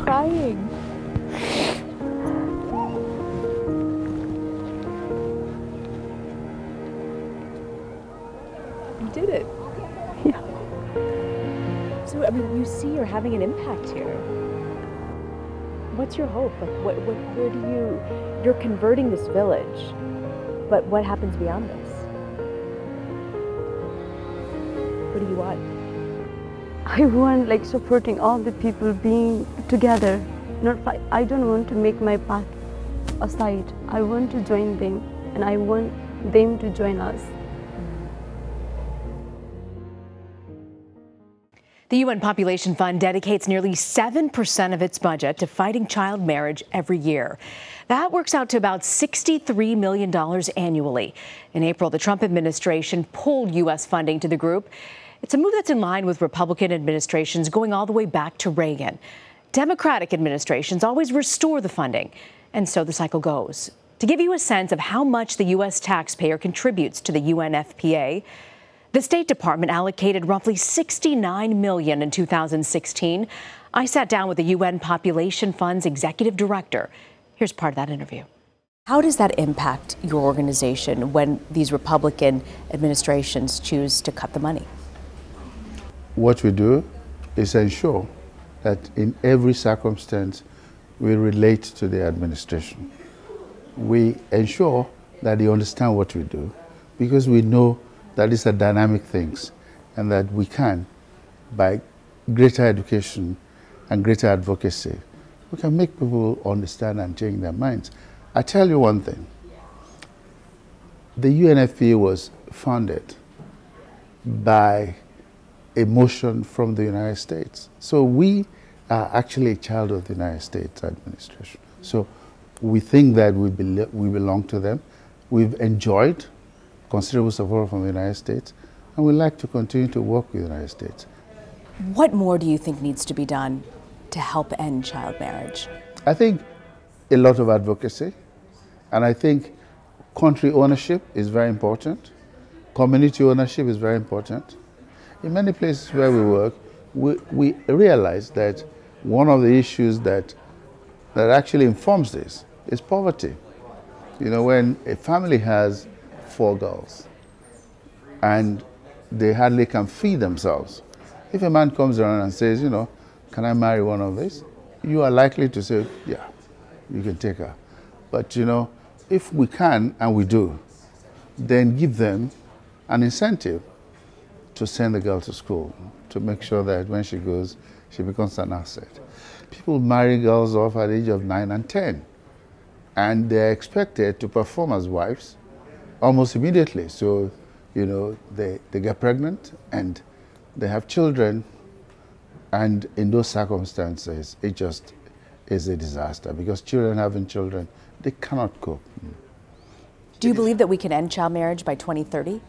crying. You did it. Yeah. So, I mean, you see you're having an impact here. What's your hope? Like, where do you're converting this village, but what happens beyond this? What do you want? I want like supporting all the people being together. Not fight. I don't want to make my path aside. I want to join them and I want them to join us. The UN Population Fund dedicates nearly 7% of its budget to fighting child marriage every year. That works out to about $63 million annually. In April, the Trump administration pulled U.S. funding to the group. It's a move that's in line with Republican administrations going all the way back to Reagan. Democratic administrations always restore the funding, and so the cycle goes. To give you a sense of how much the U.S. taxpayer contributes to the UNFPA, the State Department allocated roughly $69 million in 2016. I sat down with the UN Population Fund's executive director. Here's part of that interview. How does that impact your organization when these Republican administrations choose to cut the money? What we do is ensure that in every circumstance we relate to the administration. We ensure that they understand what we do because we know that these are dynamic things and that we can, by greater education and greater advocacy, we can make people understand and change their minds. I tell you one thing, the UNFPA was founded by a motion from the United States. So we are actually a child of the United States administration. So we think that we belong to them. We've enjoyed considerable support from the United States, and we'd like to continue to work with the United States. What more do you think needs to be done to help end child marriage? I think a lot of advocacy, and I think country ownership is very important. Community ownership is very important. In many places where we work, we realize that one of the issues that actually informs this is poverty. You know, when a family has 4 girls and they hardly can feed themselves, if a man comes around and says, you know, can I marry one of these? You are likely to say, yeah, you can take her. But you know, if we can, and we do, then give them an incentive to send the girl to school, to make sure that when she goes, she becomes an asset. People marry girls off at the age of 9 and 10, and they're expected to perform as wives almost immediately. So, you know, they get pregnant and they have children, and in those circumstances, it just is a disaster because children having children, they cannot cope. Do you believe that we can end child marriage by 2030?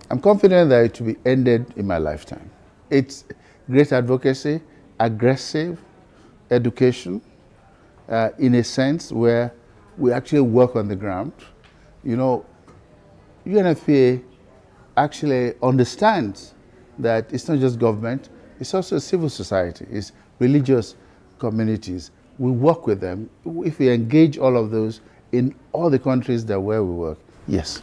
I'm confident that it will be ended in my lifetime. It's great advocacy, aggressive education, in a sense where we actually work on the ground. You know, UNFPA actually understands that it's not just government, it's also civil society, it's religious communities. We work with them. If we engage all of those in all the countries where we work, yes.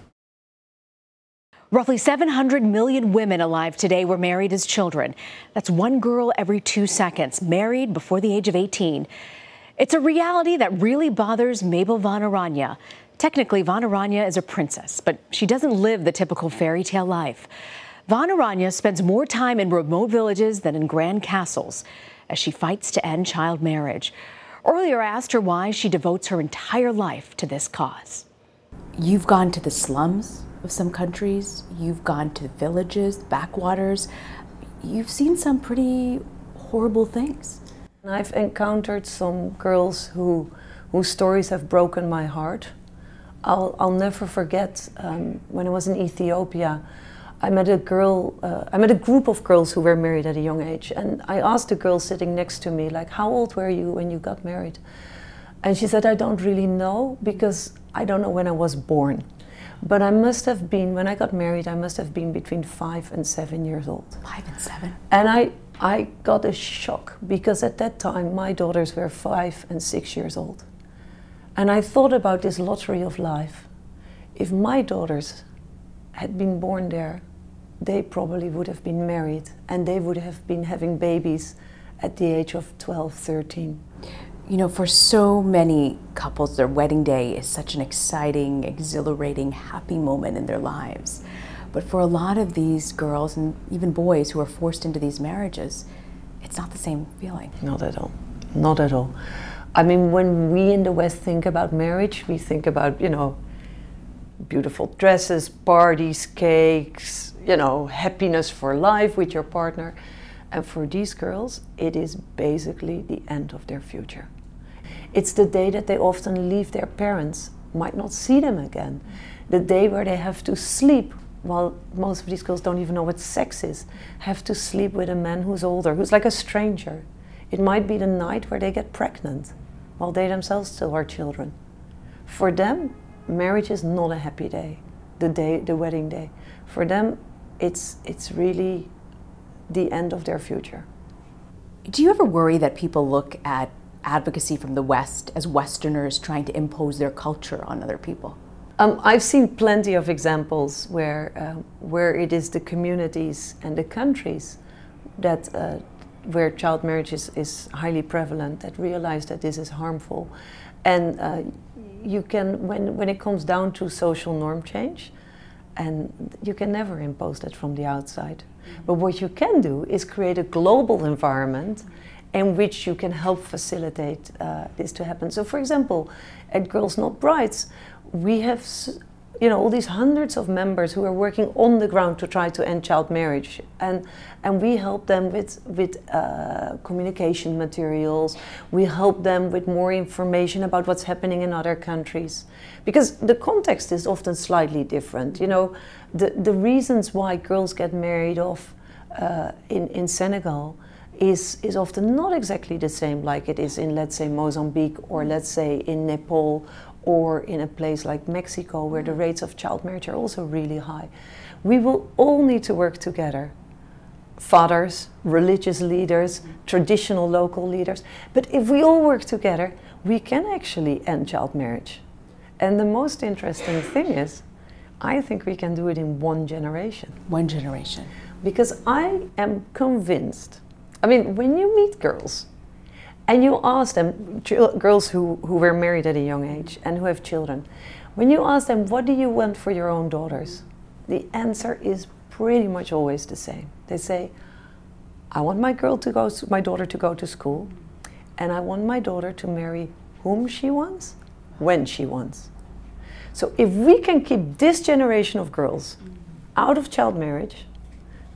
Roughly 700 million women alive today were married as children. That's 1 girl every 2 seconds, married before the age of 18. It's a reality that really bothers Mabel Van Oranje. Technically, Van Oranje is a princess, but she doesn't live the typical fairy tale life. Van Oranje spends more time in remote villages than in grand castles as she fights to end child marriage. Earlier, I asked her why she devotes her entire life to this cause. You've gone to the slums of some countries. You've gone to villages, backwaters. You've seen some pretty horrible things. I've encountered some girls whose stories have broken my heart. I'll never forget when I was in Ethiopia, I met a group of girls who were married at a young age, and I asked the girl sitting next to me, like, how old were you when you got married? And she said, I don't really know because I don't know when I was born. But I must have been, when I got married, I must have been between 5 and 7 years old. 5 and 7? And I got a shock, because at that time my daughters were 5 and 6 years old. And I thought about this lottery of life. If my daughters had been born there, they probably would have been married, and they would have been having babies at the age of 12, 13. You know, for so many couples, their wedding day is such an exciting, exhilarating, happy moment in their lives. But for a lot of these girls and even boys who are forced into these marriages, it's not the same feeling. Not at all. Not at all. I mean, when we in the West think about marriage, we think about, you know, beautiful dresses, parties, cakes, you know, happiness for life with your partner. And for these girls, it is basically the end of their future. It's the day that they often leave their parents, might not see them again. The day where they have to sleep, while most of these girls don't even know what sex is, have to sleep with a man who's older, who's like a stranger. It might be the night where they get pregnant, while they themselves still are children. For them, marriage is not a happy day, the wedding day. For them, it's really the end of their future. Do you ever worry that people look at advocacy from the West as Westerners trying to impose their culture on other people? I've seen plenty of examples where it is the communities and the countries that where child marriage is highly prevalent that realize that this is harmful, and you can, when it comes down to social norm change, and you can never impose that from the outside. But what you can do is create a global environment in which you can help facilitate this to happen. So, for example, at Girls Not Brides, we have, you know, all these hundreds of members who are working on the ground to try to end child marriage, and we help them with communication materials. We help them with more information about what's happening in other countries, because the context is often slightly different. You know, the reasons why girls get married off in Senegal is often not exactly the same like it is in, let's say, Mozambique, or let's say in Nepal, or in a place like Mexico, where the rates of child marriage are also really high. We will all need to work together. Fathers, religious leaders, traditional local leaders. But if we all work together, we can actually end child marriage. And the most interesting thing is, I think we can do it in 1 generation. 1 generation. Because I am convinced, I mean, when you meet girls, and you ask them, girls who were married at a young age and who have children, when you ask them, what do you want for your own daughters? The answer is pretty much always the same. They say, I want my daughter to go to school, and I want my daughter to marry whom she wants, when she wants. So if we can keep this generation of girls out of child marriage,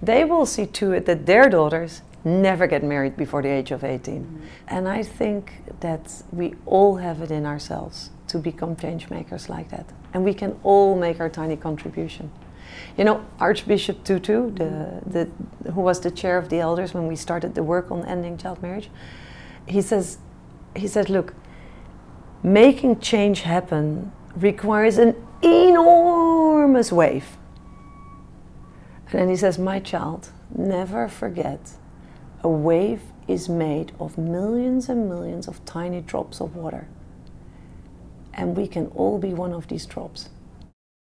they will see to it that their daughters never get married before the age of 18. And I think that we all have it in ourselves to become change makers like that. And we can all make our tiny contribution. You know, Archbishop Tutu, who was the chair of the elders when we started the work on ending child marriage, he said, look, making change happen requires an enormous wave. And then he says, my child, never forget, a wave is made of millions and millions of tiny drops of water. And we can all be one of these drops.